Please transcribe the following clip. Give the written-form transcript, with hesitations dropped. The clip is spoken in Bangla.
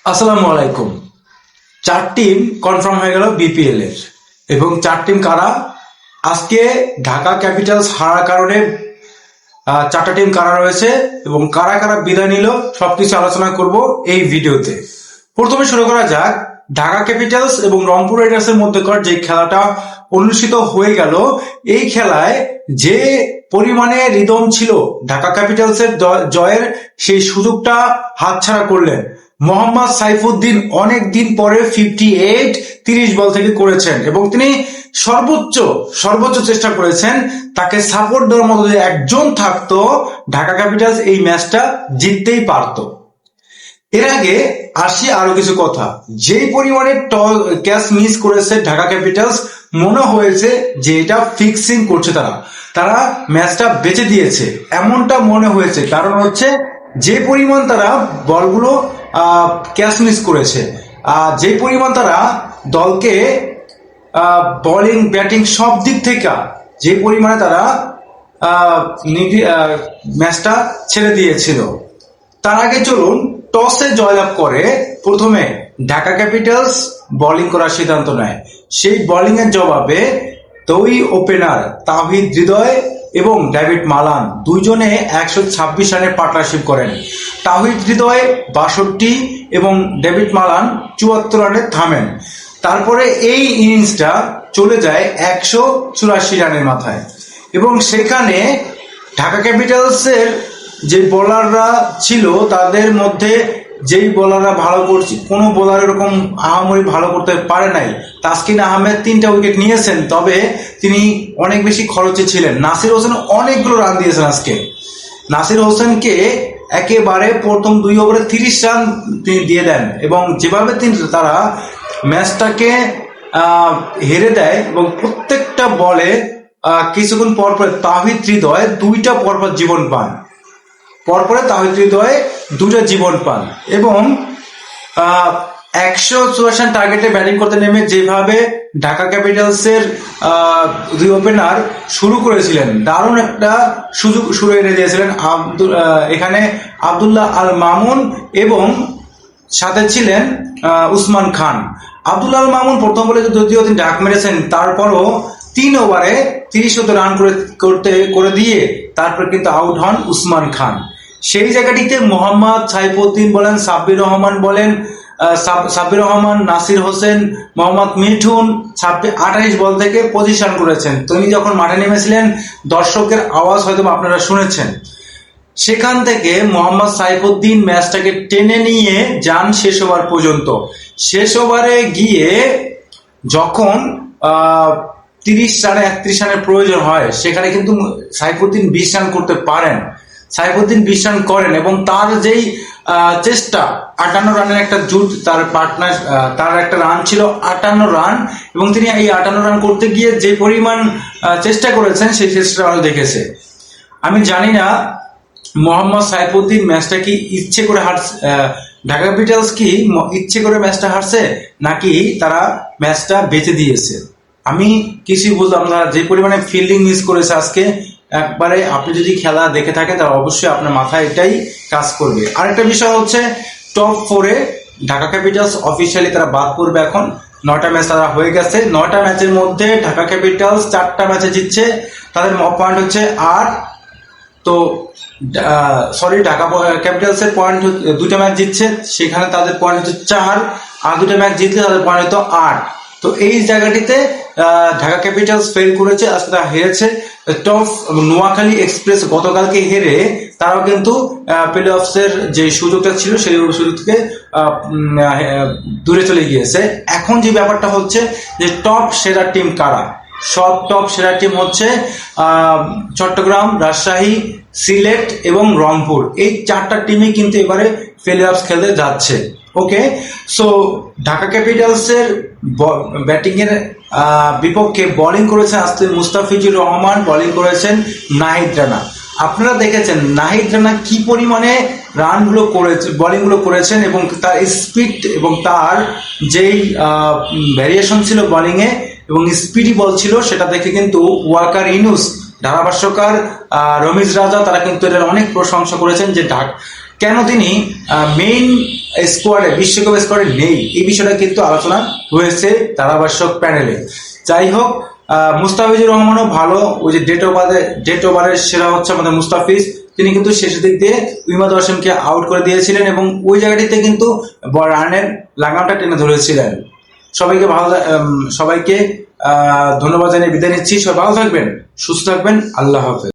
আসসালামু আলাইকুম। চার টিম কনফার্ম হয়ে গেল বিপিএল এর, এবং চার টিম কারা? আজকে ঢাকা ক্যাপিটালস হারার কারণে চারটা টিম কারা রয়েছে এবং কারা কারা বিদায় নিল সবকিছু আলোচনা করব এই ভিডিওতে। প্রথমে শুরু করা যাক ঢাকা ক্যাপিটালস এবং রংপুর রাইডার্স এর মধ্যকার যে খেলাটা অনুষ্ঠিত হয়ে গেল। এই খেলায় যে পরিমাণে রিদম ছিল ঢাকা ক্যাপিটালস এর জয়ের, সেই সুযোগটা হাতছাড়া করলেন মোহাম্মদ সাইফুদ্দিন। অনেক দিন পরে 58 30 বল থেকে করেছেন এবং তিনি সর্বোচ্চ চেষ্টা করেছেন। তাকে সাপোর্ট দেওয়ার মতো যদি একজন থাকতো, ঢাকা ক্যাপিটালস এই ম্যাচটা জিততেই পারতো। এর আগে আসি আরো কিছু কথা। যেই পরিমাণে ক্যাচ মিস করেছে ঢাকা ক্যাপিটালস, মনে হয়েছে যে এটা ফিক্সিং করছে, তারা ম্যাচটা বেঁচে দিয়েছে এমনটা মনে হয়েছে। কারণ হচ্ছে যে পরিমাণ তারা বলগুলো ক্যাচ মিস করেছে, যে পরিমাণ তারা দলকে বোলিং ব্যাটিং সব দিক থেকে যে পরিমাণে তারা ম্যাচটা ছেড়ে দিয়েছিল। তার আগে চলুন টসে জয়লাভ করে প্রথমে ঢাকা ক্যাপিটালস বোলিং করার সিদ্ধান্ত নেয়। সেই বোলিং এর জবাবে দুই ওপেনার তাওহিদ হৃদয় এবং ডেভিড মালান দুইজনে 126 রানের পার্টনারশিপ করেন। তাওহিদ হৃদয় 62 এবং ডেভিড মালান 74 রানে থামেন। তারপরে এই ইনিংসটা চলে যায় 184 রানের মাথায়, এবং সেখানে ঢাকা ক্যাপিটালসের যে বোলাররা ছিল তাদের মধ্যে যেই বোলাররা ভালো করছে, কোনো বোলার এরকম আহামরি ভালো করতে পারে নাই। তাসকিন আহমেদ 3টা উইকেট নিয়েছেন, তবে তিনি অনেক বেশি খরচে ছিলেন। নাসির হোসেন অনেকগুলো রান দিয়েছেন আজকে। নাসির হোসেনকে একেবারে প্রথম 2 ওভারে 30 রান তিনি দিয়ে দেন, এবং যেভাবে তারা ম্যাচটাকে হেরে দেয় এবং প্রত্যেকটা বলে কিছুক্ষণ পর পর তাওহিদ হৃদয় 2টা পরপর জীবন পান, পরপরে তাওহিদ হৃদয় 2টা জীবন পান, এবং 184 টার্গেটে ব্যাটিং করতে নেমে যেভাবে ঢাকা ক্যাপিটালসের দুই ওপেনার শুরু করেছিলেন, দারুণ একটা সুযোগ শুরু এনে দিয়েছিলেন এখানে আব্দুল্লাহ আল মামুন, এবং সাথে ছিলেন উসমান খান। আব্দুল্লাহ আল মামুন প্রথম বলে যদিও তিনি ডাক মেরেছেন, তারপরও 3 ওভারে 30 রান করে দিয়ে তারপর কিন্তু আউট হন উসমান খান। সেই জায়গাটিতে মোহাম্মদ সাইফুদ্দিন বলেন, সাব্বির রহমান, নাসির হোসেন, মোহাম্মদ মিঠুন 28 বল থেকে 25 রান করেছেন। তিনি যখন মাঠে নেমেছিলেন, দর্শকের আওয়াজ হয়তো আপনারা শুনেছেন। সেখান থেকে মোহাম্মদ সাইফুদ্দিন ম্যাচটাকে টেনে নিয়ে যান শেষ ওভার পর্যন্ত। শেষ ওভারে গিয়ে যখন 30 রানে 31 রানের প্রয়োজন হয়, সেখানে কিন্তু সাইফুদ্দিন 20 রান করতে পারেন। সাইফুদ্দিন 20 রান করেন, এবং তার যেই চেষ্টা 58 রানের একটা জুট, তার পার্টনার তার একটা রান ছিল 58 রান, এবং তিনি এই 58 রান করতে গিয়ে যে পরিমাণ চেষ্টা করেছেন সেই চেষ্টা আরো দেখেছে। আমি জানি না মোহাম্মদ সাইফুদ্দিন ম্যাচটা কি ইচ্ছে করে হারছে, ঢাকা ক্যাপিটালস কি ইচ্ছে করে ম্যাচটা হারছে, নাকি তারা ম্যাচটা বেঁচে দিয়েছে। আমি কিছুই বুঝলাম না। যে পরিমাণে ফিল্ডিং মিস করেছে আজকে, একবারে আপনি যদি খেলা দেখে থাকেন তাহলে অবশ্যই আপনার মাথায় এটাই কাজ করবে। আরেকটা বিষয় হচ্ছে টপ 4-এ ঢাকা ক্যাপিটালস অফিসিয়ালি তারা বাদ পড়বে। এখন 9টা ম্যাচ তারা হয়ে গেছে। 9টা ম্যাচের মধ্যে ঢাকা ক্যাপিটালস 4টা ম্যাচে জিতছে, তাদের পয়েন্ট হচ্ছে 8। তো ঢাকা ক্যাপিটালস এর পয়েন্ট 2টা ম্যাচ জিতছে, সেখানে তাদের পয়েন্ট হচ্ছে 4, আর 2টা ম্যাচ জিতলে তাদের পয়েন্ট হতো 8। তো এই জায়গাটিতে ঢাকা ক্যাপিটালস ফেল করেছে, আজকে তারা হেরেছে। টপ নোয়াখালী এক্সপ্রেস গতকালকে হেরে তারাও কিন্তু প্লে অফসের যে সুযোগটা ছিল সেই সুযোগ থেকে দূরে চলে গিয়েছে। এখন যে ব্যাপারটা হচ্ছে যে টপ সেরা টিম কারা? সব টপ সেরা টিম হচ্ছে চট্টগ্রাম, রাজশাহী, সিলেট এবং রংপুর। এই 4টা টিমই কিন্তু এবারে প্লে অফস খেলতে যাচ্ছে। ওকে, সো ঢাকা ক্যাপিটালসের ব্যাটিং এর বিপক্ষে বোলিং করেছেন আজকে মুস্তাফিজুর রহমান, বোলিং করেছেন নাহিদ রানা। আপনারা দেখেছেন নাহিদ রানা কি পরিমাণে রানগুলো করেছে, বোলিংগুলো করেছেন, এবং তার স্পিড এবং তার যেই ভ্যারিয়েশন ছিল বোলিংয়ে এবং স্পিডি বল ছিল, সেটা দেখে কিন্তু ওয়াকার ইউনুস, ধারাভাষ্যকার রমিজ রাজা, তারা কিন্তু এটার অনেক প্রশংসা করেছেন যে কেন তিনি মেইন স্কোয়াডে, বিশ্বকাপ স্কোয়াডে নেই, এই বিষয়টা কিন্তু আলোচনা হয়েছে ধারাভাষ্যক প্যানেলে। যাই হোক, মুস্তাফিজুর রহমানও ভালো, ওই যে ডেট ওভারের সেরা হচ্ছে আমাদের মুস্তাফিজ, তিনি কিন্তু শেষের দিক দিয়ে ইমাদ ওয়াসিমকে আউট করে দিয়েছিলেন এবং ওই জায়গাটিতে কিন্তু রানের লাগামটা টেনে ধরেছিলেন। সবাইকে ধন্যবাদ জানিয়ে বিদায় নিচ্ছি। সবাই ভালো থাকবেন, সুস্থ থাকবেন, আল্লাহ হাফেজ।